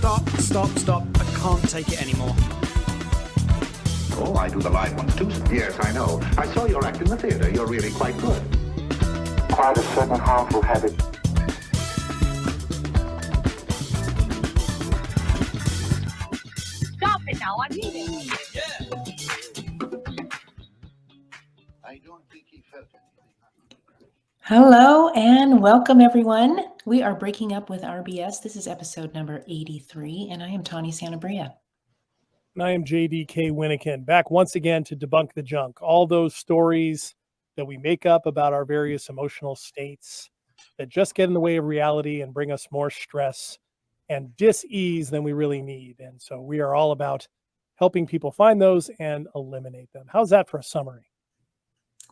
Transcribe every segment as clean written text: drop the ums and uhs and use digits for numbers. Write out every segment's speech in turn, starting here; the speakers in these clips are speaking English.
Stop. I can't take it anymore. Oh, I do the live ones too. Yes, I know. I saw your act in the theater. You're really quite good. Quite a certain harmful habit. Stop it now, I need it. Yeah. I don't think he felt anything. Hello and welcome, everyone. We are breaking up with RBS. This is episode number 83, and I am Tawny Santabria. And I am JDK Winnikin, back once again to debunk the junk. All those stories that we make up about our various emotional states that just get in the way of reality and bring us more stress and dis-ease than we really need. And so we are all about helping people find those and eliminate them. How's that for a summary?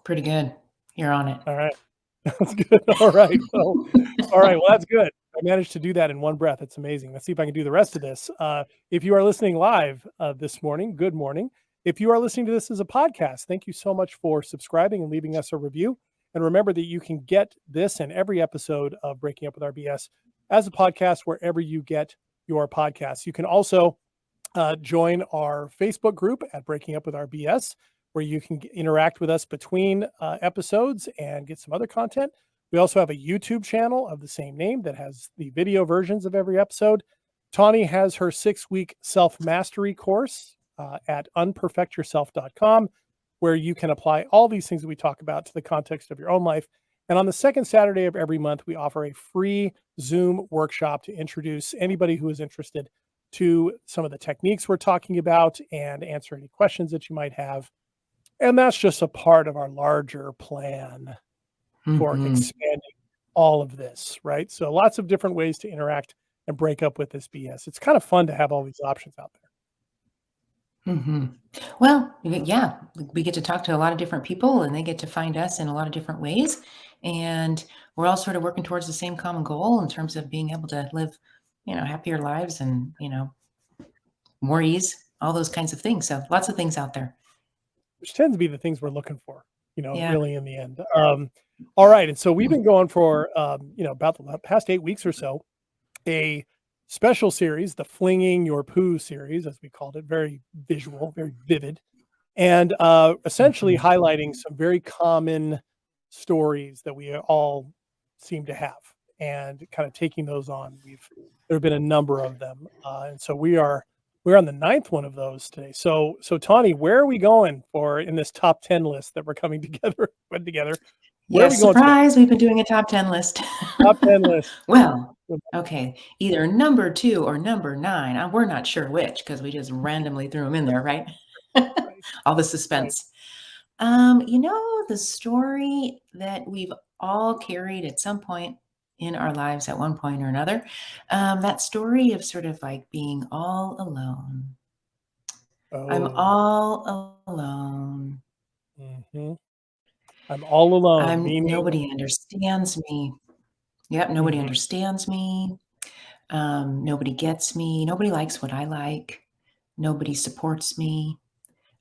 Pretty good. You're on it. All right. That's good. All right. Well, that's good. I managed to do that in one breath. It's amazing. Let's see if I can do the rest of this. If you are listening live this morning, good morning. If you are listening to this as a podcast, thank you so much for subscribing and leaving us a review. And remember that you can get this and every episode of Breaking Up with RBS as a podcast wherever you get your podcasts. You can also join our Facebook group at Breaking Up with RBS, where you can interact with us between episodes and get some other content. We also have a YouTube channel of the same name that has the video versions of every episode. Tawny has her 6-week self-mastery course at unperfectyourself.com, where you can apply all these things that we talk about to the context of your own life. And on the second Saturday of every month, we offer a free Zoom workshop to introduce anybody who is interested to some of the techniques we're talking about and answer any questions that you might have. And that's just a part of our larger plan for expanding all of this, right? So lots of different ways to interact and break up with this BS. It's kind of fun to have all these options out there. Well, yeah, we get to talk to a lot of different people and they get to find us in a lot of different ways. And we're all sort of working towards the same common goal in terms of being able to live, happier lives and, more ease, all those kinds of things. So lots of things out there. Which tends to be the things we're looking for, really in the end. All right. And so we've been going for, about the past 8 weeks or so, a special series, the Flinging Your Poo series, as we called it, very visual, very vivid, and essentially highlighting some very common stories that we all seem to have and kind of taking those on. There have been a number of them. And so we're on the 9th one of those today. So Tawny, where are we going in this top 10 list that we're putting together? Yes, surprise, we've been doing a top 10 list. Top 10 list. Well, okay, either number 2 or number 9. We're not sure which because we just randomly threw them in there, right? All the suspense. Right. The story that we've all carried at some point in our lives at one point or another, that story of sort of like being all alone. I'm all alone. I'm all alone. Nobody understands me. Yep, nobody understands me. Nobody gets me. Nobody likes what I like. Nobody supports me.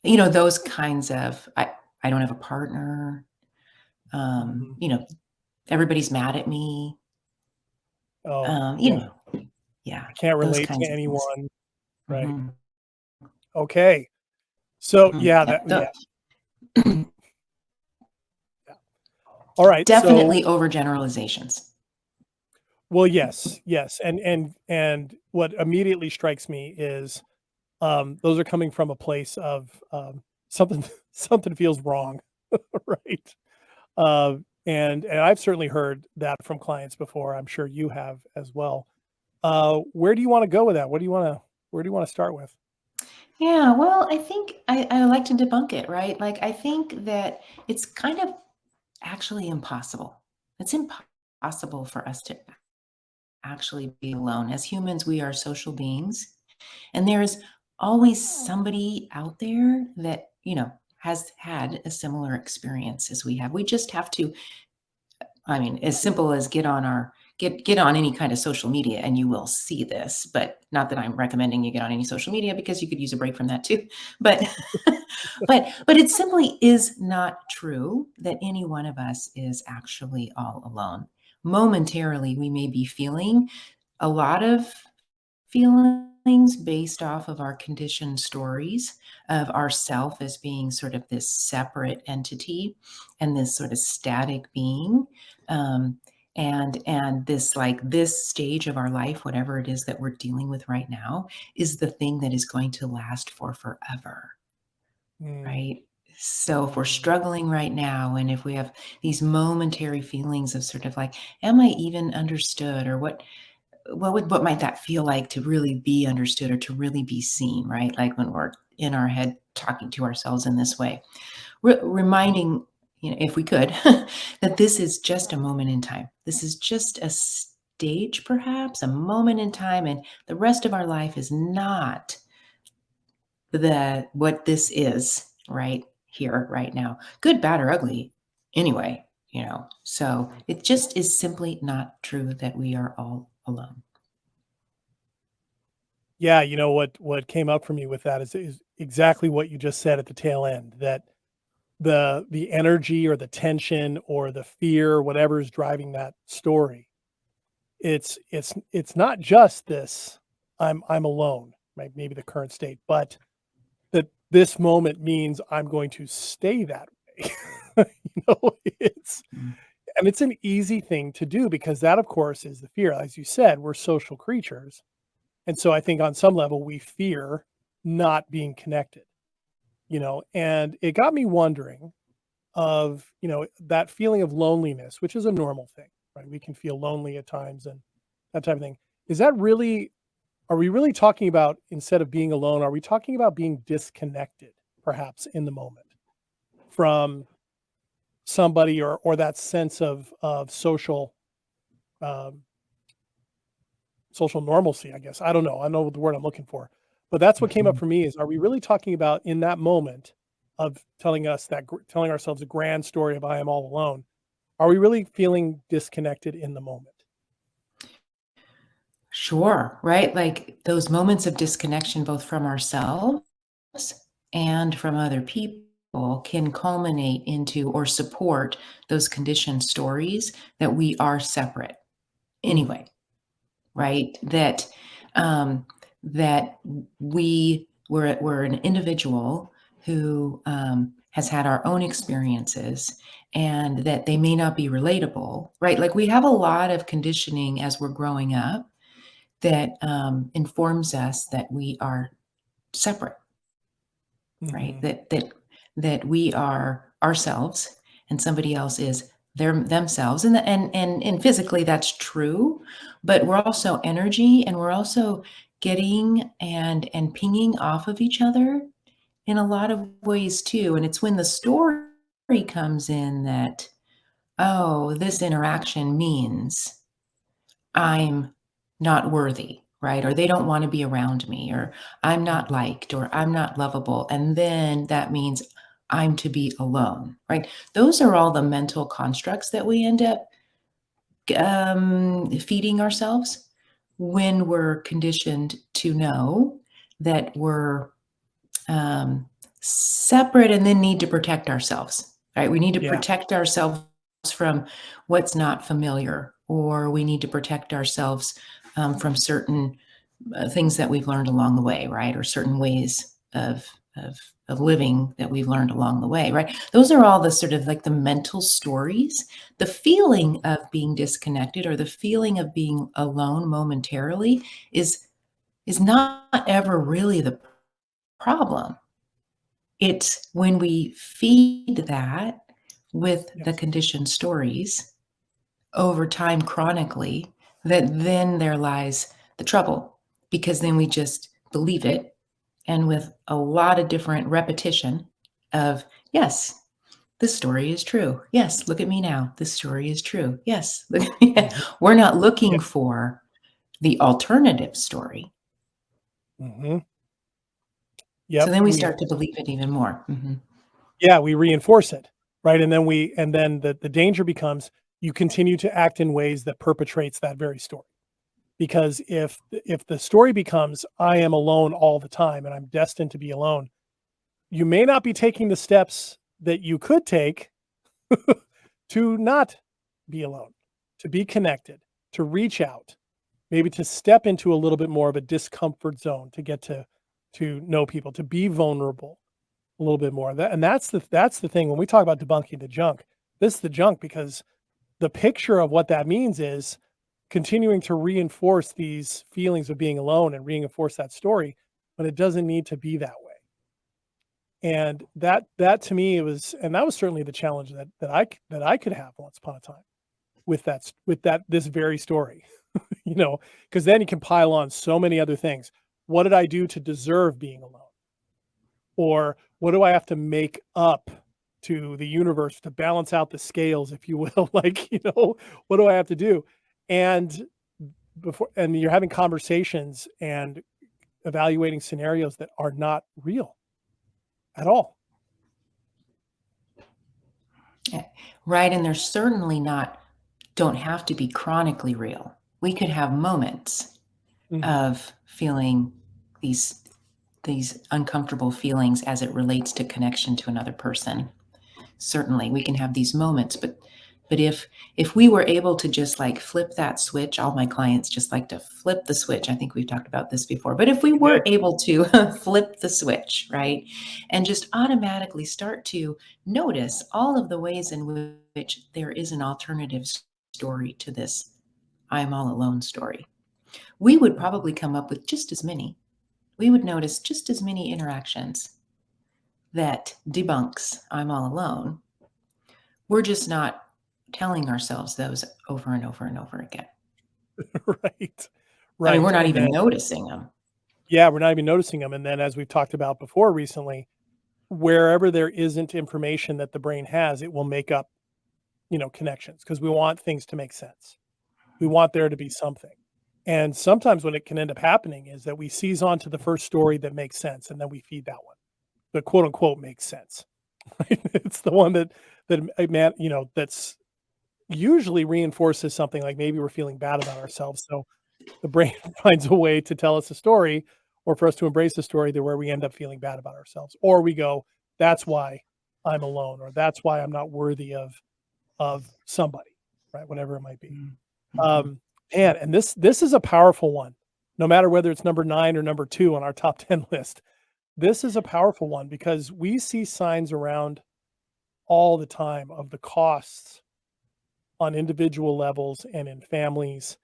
Those kinds of, I don't have a partner. Everybody's mad at me. Yeah. I can't relate to anyone. Right. Okay. So yeah. All right. Definitely overgeneralizations. Well, yes. And what immediately strikes me is those are coming from a place of something feels wrong, right? And I've certainly heard that from clients before. I'm sure you have as well. Where do you want to go with that? Where do you want to start with? Yeah, well, I think I like to debunk it, right? Like, I think that it's kind of actually impossible. It's impossible for us to actually be alone. As humans, we are social beings. And there's always somebody out there that, has had a similar experience as we have. We just have to, as simple as get on any kind of social media and you will see this, but not that I'm recommending you get on any social media because you could use a break from that too. But but it simply is not true that any one of us is actually all alone. Momentarily, we may be feeling a lot of feelings based off of our conditioned stories of ourself as being sort of this separate entity and this sort of static being. And this, like, this stage of our life, whatever it is that we're dealing with right now, is the thing that is going to last for forever, Mm. right? So if we're struggling right now, and if we have these momentary feelings of sort of like, am I even understood, or what might that feel like to really be understood or to really be seen, right? Like when we're in our head talking to ourselves in this way, reminding, if we could, that this is just a moment in time. This is just a stage, perhaps a moment in time, and the rest of our life is not what this is right here, right now, good, bad, or ugly. Anyway, so it just is simply not true that we are all alone. Yeah, what came up for me with that is exactly what you just said at the tail end, that the energy or the tension or the fear, whatever is driving that story, it's not just this, I'm alone, right? Maybe the current state, but that this moment means I'm going to stay that way. It's Mm. and it's an easy thing to do because that, of course, is the fear. As you said, we're social creatures. And so I think on some level we fear not being connected, and it got me wondering of, that feeling of loneliness, which is a normal thing, right? We can feel lonely at times and that type of thing. Is that really, are we really talking about, instead of being alone, are we talking about being disconnected perhaps in the moment from somebody, or that sense of um, social normalcy, I guess. I don't know. I know the word I'm looking for. But that's what came up Mhm. for me is, are we really talking about in that moment of telling ourselves a grand story of I am all alone? Are we really feeling disconnected in the moment? Sure, right? Like those moments of disconnection, both from ourselves and from other people, can culminate into or support those conditioned stories that we are separate Mm, anyway, right? Um, that we're an individual who has had our own experiences, and that they may not be relatable, right? Like we have a lot of conditioning as we're growing up that informs us that we are separate, right? mhm. That we are ourselves and somebody else is themselves, and physically that's true, but we're also energy, and we're also getting and pinging off of each other in a lot of ways too. And it's when the story comes in that, oh, this interaction means I'm not worthy, right? Or they don't want to be around me, or I'm not liked, or I'm not lovable. And then that means I'm to be alone, right? Those are all the mental constructs that we end up feeding ourselves when we're conditioned to know that we're separate and then need to protect ourselves, right? We need to Yeah. protect ourselves from what's not familiar, or we need to protect ourselves from certain things that we've learned along the way, right? Or certain ways of living that we've learned along the way, right? Those are all the sort of like the mental stories. The feeling of being disconnected or the feeling of being alone momentarily is not ever really the problem. It's when we feed that with the Yes. conditioned stories over time chronically, that then there lies the trouble, because then we just believe it, and with a lot of different repetition of, yes, this story is true. Yes, look at me now. This story is true. Yes, look at me. Mhm. We're not looking Yeah. for the alternative story. Mhm. So Yep. then we start to believe it even more. Yeah, we reinforce it, right? And then the danger becomes you continue to act in ways that perpetrates that very story. Because if the story becomes I am alone all the time and I'm destined to be alone, you may not be taking the steps that you could take to not be alone, to be connected, to reach out, maybe to step into a little bit more of a discomfort zone to get to know people, to be vulnerable a little bit more. And that's the thing when we talk about debunking the junk. This is the junk because the picture of what that means is continuing to reinforce these feelings of being alone and reinforce that story, but it doesn't need to be that way. And that to me was, and that was certainly the challenge that I could have once upon a time with this very story, because then you can pile on so many other things. What did I do to deserve being alone? Or what do I have to make up to the universe to balance out the scales, if you will? What do I have to do? And you're having conversations and evaluating scenarios that are not real at all. Right. And they're certainly don't have to be chronically real. We could have moments of feeling these uncomfortable feelings as it relates to connection to another person. Certainly we can have these moments, but if we were able to just like flip that switch, all my clients just like to flip the switch. I think we've talked about this before, but if we were able to flip the switch, right, and just automatically start to notice all of the ways in which there is an alternative story to this I'm all alone story, we would probably come up with just as many. We would notice just as many interactions that debunks I'm all alone. We're just not telling ourselves those over and over and over again. Right. I mean, we're not even noticing them. Yeah, we're not even noticing them. And then as we've talked about before recently, wherever there isn't information that the brain has, it will make up, connections because we want things to make sense. We want there to be something. And sometimes what it can end up happening is that we seize onto the first story that makes sense and then we feed that one. The quote unquote makes sense. Right? It's the one that's usually reinforces something like maybe we're feeling bad about ourselves. So the brain finds a way to tell us a story or for us to embrace a story where we end up feeling bad about ourselves. Or we go, that's why I'm alone, or that's why I'm not worthy of somebody, right? Whatever it might be. And this is a powerful one, no matter whether it's number 9 or number 2 on our top 10 list. This is a powerful one because we see signs around all the time of the costs on individual levels and in families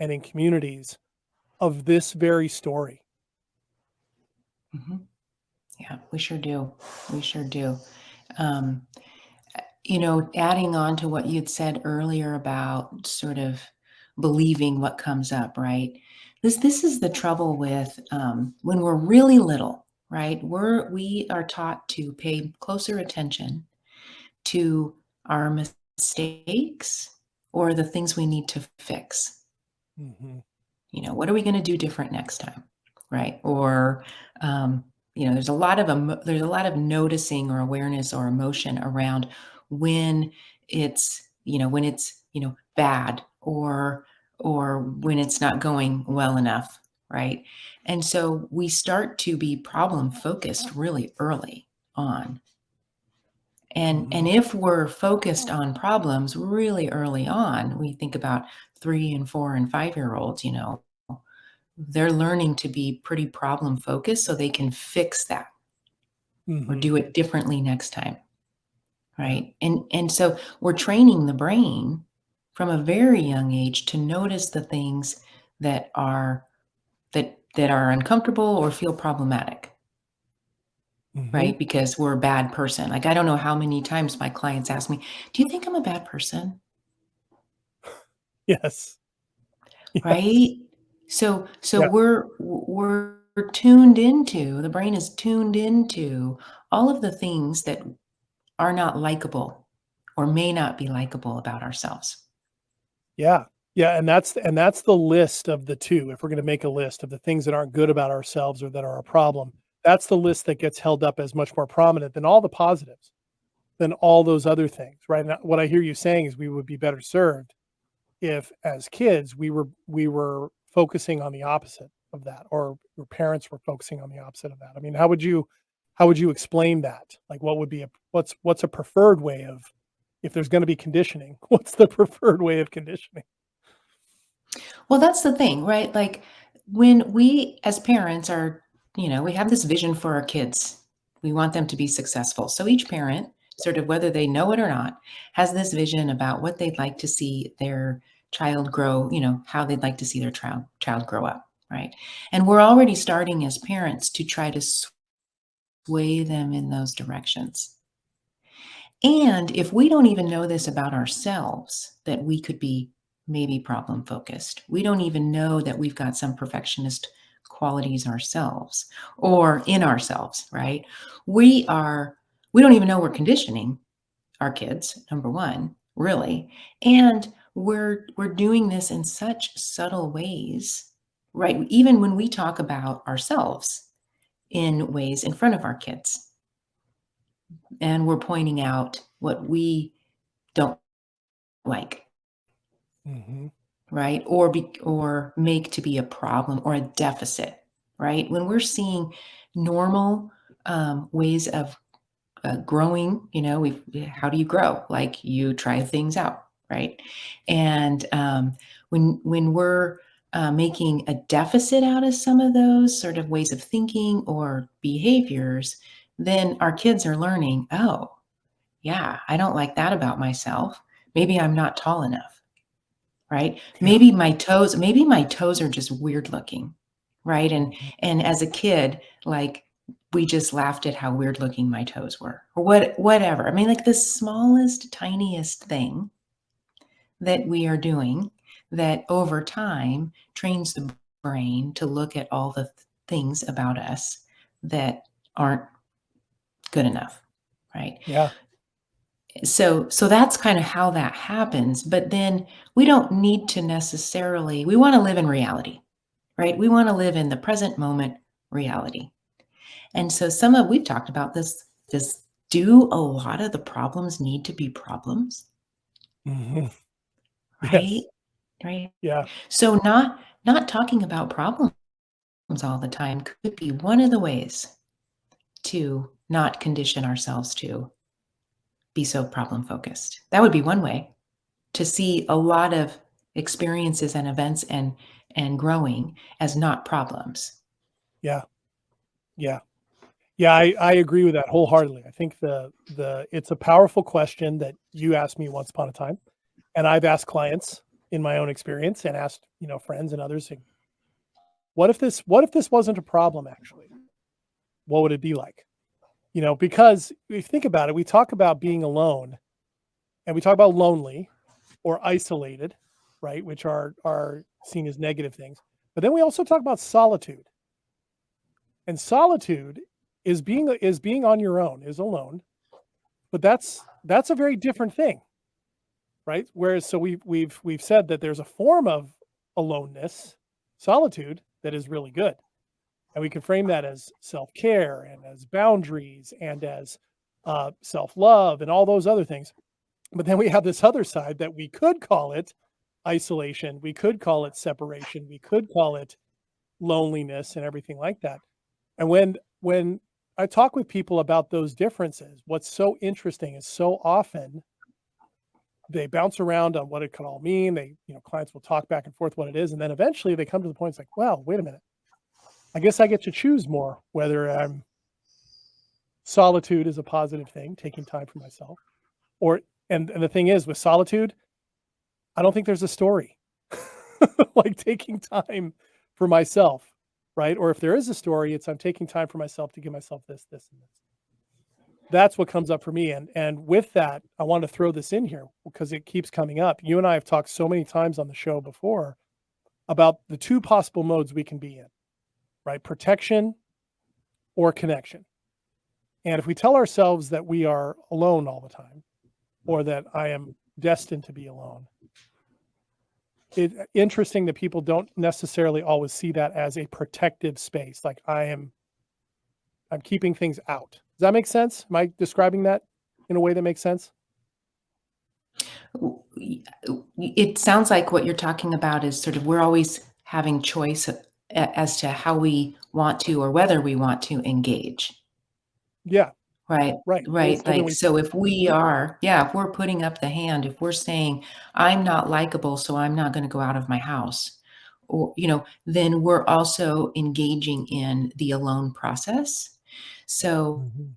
and in communities of this very story. Yeah, we sure do. We sure do. Adding on to what you'd said earlier about sort of believing what comes up, right? This is the trouble with when we're really little, right? We are taught to pay closer attention to our mistakes or the things we need to fix. What are we going to do different next time, right? Or there's a lot of noticing or awareness or emotion around when it's bad or when it's not going well enough, right? And so we start to be problem focused really early on. And if we're focused on problems really early on, we think about 3 and 4 and 5-year-olds, they're learning to be pretty problem focused so they can fix that or do it differently next time. Right. And so we're training the brain from a very young age to notice the things that are uncomfortable or feel problematic. Right? Because we're a bad person. Like, I don't know how many times my clients ask me, do you think I'm a bad person? Yes. Right? So we're tuned into, the brain is tuned into all of the things that are not likable or may not be likable about ourselves. Yeah. Yeah. And that's the list of the 2. If we're going to make a list of the things that aren't good about ourselves or that are a problem, that's the list that gets held up as much more prominent than all the positives, than all those other things, right? And what I hear you saying is we would be better served if as kids we were focusing on the opposite of that, or your parents were focusing on the opposite of that. I mean, how would you explain that? Like, what would be what's a preferred way of, if there's going to be conditioning, what's the preferred way of conditioning? Well, that's the thing, right? Like when we as parents are, we have this vision for our kids. We want them to be successful. So each parent, sort of whether they know it or not, has this vision about what they'd like to see their child grow, how they'd like to see their child grow up, right? And we're already starting as parents to try to sway them in those directions. And if we don't even know this about ourselves, that we could be maybe problem focused, we don't even know that we've got some perfectionist qualities ourselves or in ourselves, right? We don't even know we're conditioning our kids, number one, really. And we're doing this in such subtle ways, right? Even when we talk about ourselves in ways in front of our kids, and we're pointing out what we don't like, Mhm. right? Or make to be a problem or a deficit, right? When we're seeing normal ways of growing, how do you grow? Like you try things out, right? And when we're making a deficit out of some of those sort of ways of thinking or behaviors, then our kids are learning, oh, yeah, I don't like that about myself. Maybe I'm not tall enough, right? Yeah. Maybe my toes are just weird looking, right? And Mhm. and as a kid, like we just laughed at how weird looking my toes were, or whatever. I mean, like the smallest, tiniest thing that we are doing that over time trains the brain to look at all the things about us that aren't good enough, right? Yeah. So that's kind of how that happens, but then we don't need to necessarily, we want to live in reality, right? We want to live in the present moment reality. And so we've talked about this, do a lot of the problems need to be problems, Mhm. right? Yes. Right. Yeah. So not talking about problems all the time could be one of the ways to not condition ourselves to be so problem focused. That would be one way to see a lot of experiences and events and growing as not problems. Yeah. Yeah. Yeah, I agree with that wholeheartedly. I think it's a powerful question that you asked me once upon a time, and I've asked clients in my own experience and asked, friends and others, like, what if this wasn't a problem actually? What would it be like? Because if you think about it, we talk about being alone and we talk about lonely or isolated, right, which are seen as negative things. But then we also talk about solitude. And solitude is being on your own, is alone, but that's a very different thing, right? Whereas so we've said that there's a form of aloneness, solitude, that is really good. And we can frame that as self-care and as boundaries and as self-love and all those other things. But then we have this other side that we could call it isolation, we could call it separation, we could call it loneliness and everything like that. And when I talk with people about those differences, what's so interesting is so often they bounce around on what it could all mean. Clients will talk back and forth what it is, and then eventually they come to the point, it's like, well, wait a minute. I guess I get to choose more whether solitude is a positive thing, taking time for myself, or and the thing is with solitude, I don't think there's a story like taking time for myself, right? Or if there is a story, it's I'm taking time for myself to give myself this, this, and this. That's what comes up for me. And with that, I want to throw this in here because it keeps coming up. You and I have talked so many times on the show before about the two possible modes we can be in, right? Protection or connection. And if we tell ourselves that we are alone all the time, or that I am destined to be alone, it's interesting that people don't necessarily always see that as a protective space. Like I'm keeping things out. Does that make sense? Am I describing that in a way that makes sense? It sounds like what you're talking about is sort of we're always having choice as to how we want to or whether we want to engage. Yeah, Right, right. right. So then Like, we so if if we're putting up the hand, if we're saying, I'm not likable, so I'm not going to go out of my house, or, you know, then we're also engaging in the alone process. So, Mhm.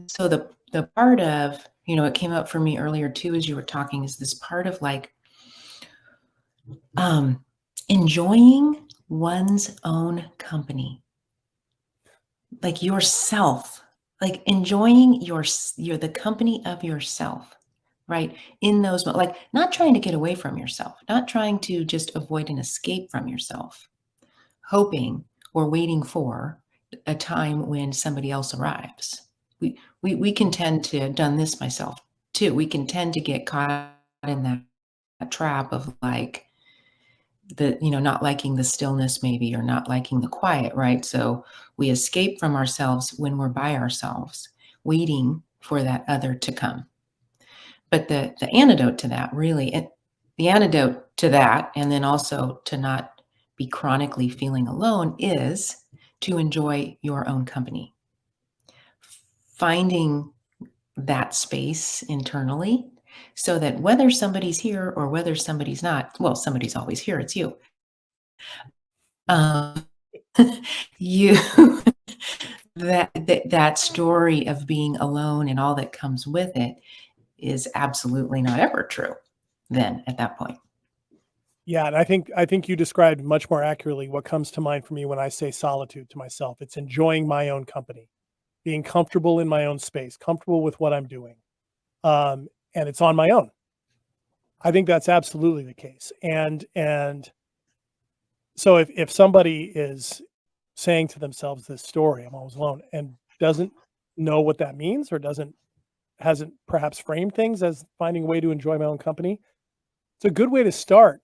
so the part of, you know, it came up for me earlier too, as you were talking, is this part of like, um, enjoying one's own company, like yourself, like enjoying your the company of yourself, right? In those like not trying to get away from yourself, not trying to just avoid an escape from yourself, hoping or waiting for a time when somebody else arrives. We can tend to have done this myself too. We can tend to get caught in that trap of like the, you know, not liking the stillness maybe, or not liking the quiet, right? So we escape from ourselves when we're by ourselves, waiting for that other to come. But the antidote to that really, the antidote to that, and then also to not be chronically feeling alone, is to enjoy your own company. Finding that space internally so that whether somebody's here or whether somebody's not, well, somebody's always here, it's you. Um, you that story of being alone and all that comes with it is absolutely not ever true then at that point. Yeah, and I think you described much more accurately what comes to mind for me when I say solitude to myself. It's enjoying my own company, being comfortable in my own space, comfortable with what I'm doing, and it's on my own. I think that's absolutely the case. And so if somebody is saying to themselves this story, I'm always alone, and doesn't know what that means, or hasn't perhaps framed things as finding a way to enjoy my own company, it's a good way to start,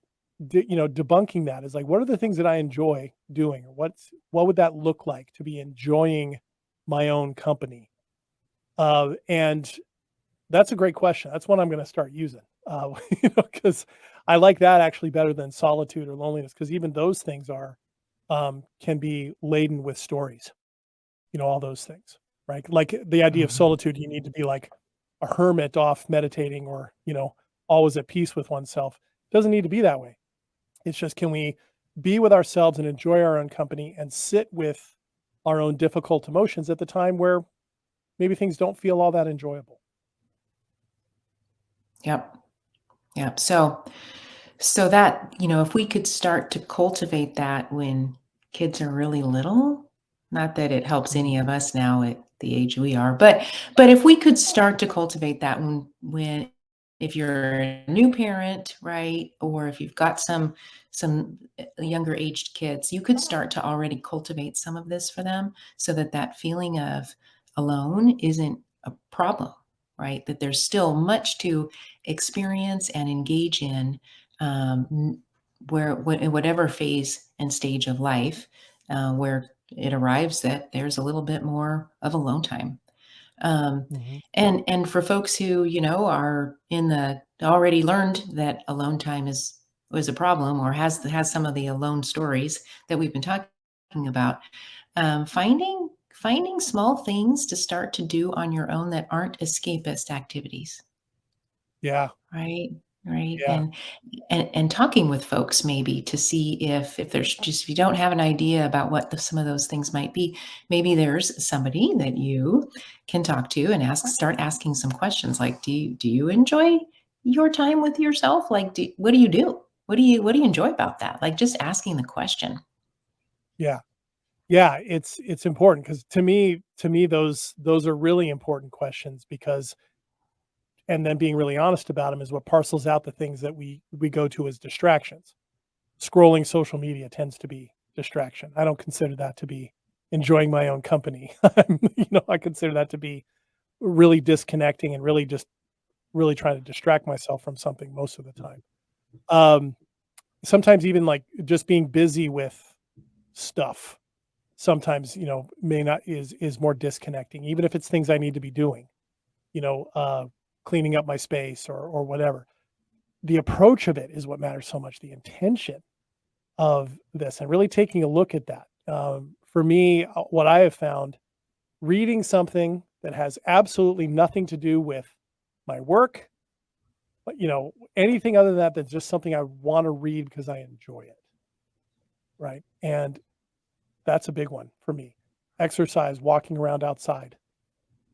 debunking that. Is like, what are the things that I enjoy doing, or what would that look like to be enjoying my own company? And that's a great question. That's one I'm going to start using, because I like that actually better than solitude or loneliness, because even those things can be laden with stories. All those things, right? Like the idea of Mhm. solitude, you need to be like a hermit off meditating, or always at peace with oneself. It doesn't need to be that way. It's just, can we be with ourselves and enjoy our own company and sit with our own difficult emotions at the time where maybe things don't feel all that enjoyable? Yep. Yep. So that, you know, if we could start to cultivate that when kids are really little, not that it helps any of Mhm. us now at the age we are, but if we could start to cultivate that when if you're a new parent, right? Or if you've got some younger aged kids, you could start to already cultivate some of this for them so that that feeling of alone isn't a problem, right? That there's still much to experience and engage in, in whatever phase and stage of life where it arrives, that there's a little bit more of alone time. Um, Mhm. and for folks who, you know, are in the already learned that alone time is a problem, or has some of the alone stories that we've been talking about, finding small things to start to do on your own that aren't escapist activities. Yeah. Right, right, Yeah. and talking with folks maybe to see if there's just, if you don't have an idea about what some of those things might be, maybe there's somebody that you can talk to and start asking some questions like, do you enjoy your time with yourself? Like, what do you do? What do you enjoy about that? Like, just asking the question. Yeah. Yeah, it's important, because to me those are really important questions, because and then being really honest about them is what parcels out the things that we go to as distractions. Scrolling social media tends to be distraction. I don't consider that to be enjoying my own company. I consider that to be really disconnecting, and really just really trying to distract myself from something most of the time. Um, Sometimes even like just being busy with stuff sometimes, may not is more disconnecting, even if it's things I need to be doing, you know, uh, cleaning up my space, or whatever. The approach of it is what matters so much, the intention of this, and really taking a look at that. For me, what I have found, reading something that has absolutely nothing to do with my work, anything other than that, that's just something I want to read because I enjoy it. Right. And that's a big one for me. Exercise, walking around outside,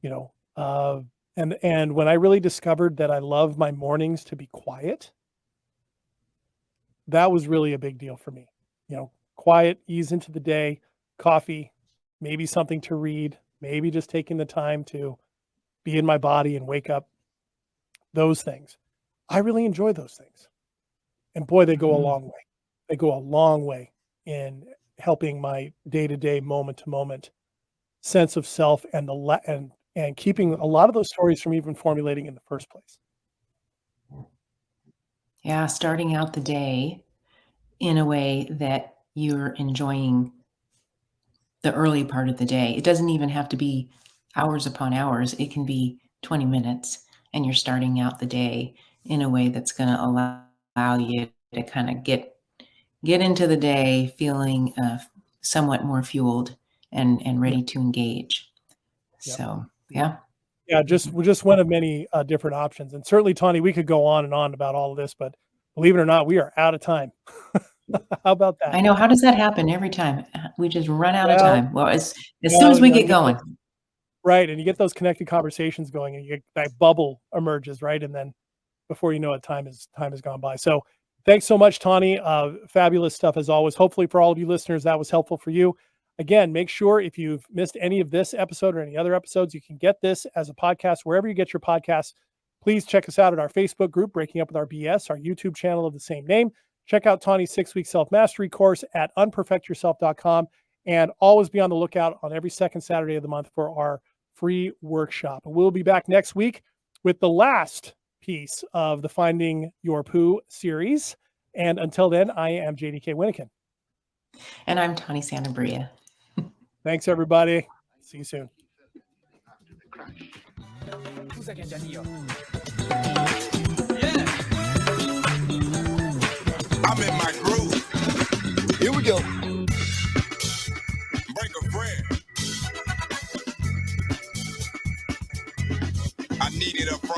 and when I really discovered that I love my mornings to be quiet, that was really a big deal for me. Quiet, ease into the day, coffee, maybe something to read, maybe just taking the time to be in my body and wake up. Those things. I really enjoy those things. And boy, they go a long way. They go a long way in helping my day-to-day, moment-to-moment sense of self and and keeping a lot of those stories from even formulating in the first place. Yeah, starting out the day in a way that you're enjoying the early part of the day. It doesn't even have to be hours upon hours. It can be 20 minutes, and you're starting out the day in a way that's going to allow you to kind of get into the day feeling somewhat more fueled and ready to engage. Yep. So, yeah. Yeah, just one of many different options. And certainly, Tawny, we could go on and on about all of this, but believe it or not, we are out of time. How about that? I know. How does that happen every time? We just run out of time. Well, as soon well, as we get going. Right. And you get those connected conversations going, and that bubble emerges, right? And then before you know it, time has gone by. So thanks so much, Tawny. Fabulous stuff as always. Hopefully for all of you listeners, that was helpful for you. Again, make sure if you've missed any of this episode or any other episodes, you can get this as a podcast wherever you get your podcasts. Please check us out at our Facebook group, Breaking Up with Our BS, our YouTube channel of the same name. Check out Tawny's 6-week self-mastery course at unperfectyourself.com, and always be on the lookout on every second Saturday of the month for our free workshop. We'll be back next week with the last piece of the Finding Your Poo series. And until then, I am JDK Winnikin. And I'm Tawny Santabria. Thanks, everybody. See you soon. I'm in my groove. Here we go. Break a friend. I needed a friend.